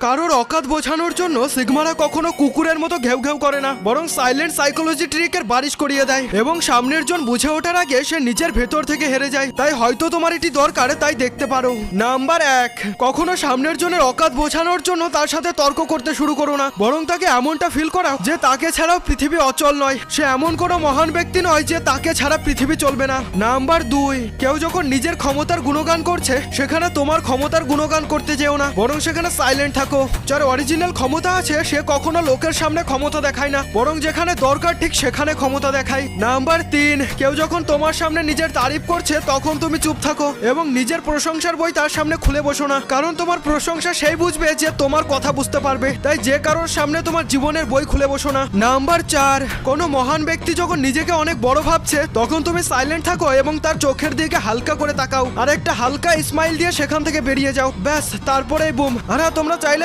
কারোর অকাত বোঝানোর জন্য সিগমারা কখনো কুকুরের মতো ঘেউ ঘেউ করে না, বরং সাইলেন্ট সাইকোলজি ট্রিকের বারিশ করিয়ে দেয় এবং সামনের জন বুঝে ওঠার আগে সে নিজের ভেতর থেকে হেরে যায়। তাই হয়তো তোমার এটি দরকার, তাই দেখতে পারো। নাম্বার 1, কখনো সামনের জনের অকাত বোঝানোর জন্য তার সাথে তর্ক করতে শুরু করো না, বরং তাকে এমনটা ফিল করাও যে তাকে ছাড়াও পৃথিবী অচল নয়। সে এমন কোনো মহান ব্যক্তি নয় যে তাকে ছাড়া পৃথিবী চলবে না। নাম্বার 2, কেউ যখন নিজের ক্ষমতার গুণগান করছে সেখানে তোমার ক্ষমতার গুণগান করতে যেও না, বরং সেখানে সাইলেন্ট থাকো। যার অরিজিনাল ক্ষমতা আছে সে কখনো লোকের সামনে ক্ষমতা দেখায় না, বরং যেখানে দরকার ঠিক সেখানে ক্ষমতা দেখায়। নাম্বার 3, কেউ যখন তোমার সামনে নিজের তারিফ করছে তখন তুমি চুপ থাকো এবং নিজের প্রশংসার বই তার সামনে খুলে বসো না, কারণ তোমার প্রশংসা সেই বুঝবে যে তোমার কথা বুঝতে পারবে। তাই যে কারোর সামনে তোমার জীবনের বই খুলে বসো না। নাম্বার 4, কোনো মহান ব্যক্তি যখন নিজেকে অনেক বড় ভাবছে তখন তুমি সাইলেন্ট থাকো এবং তার চোখের দিকে হালকা করে তাকাও আর একটা হালকা স্মাইল দিয়ে সেখান থেকে বেরিয়ে যাও। ব্যাস, তারপরেই বুম। আর তোমরা চাইলে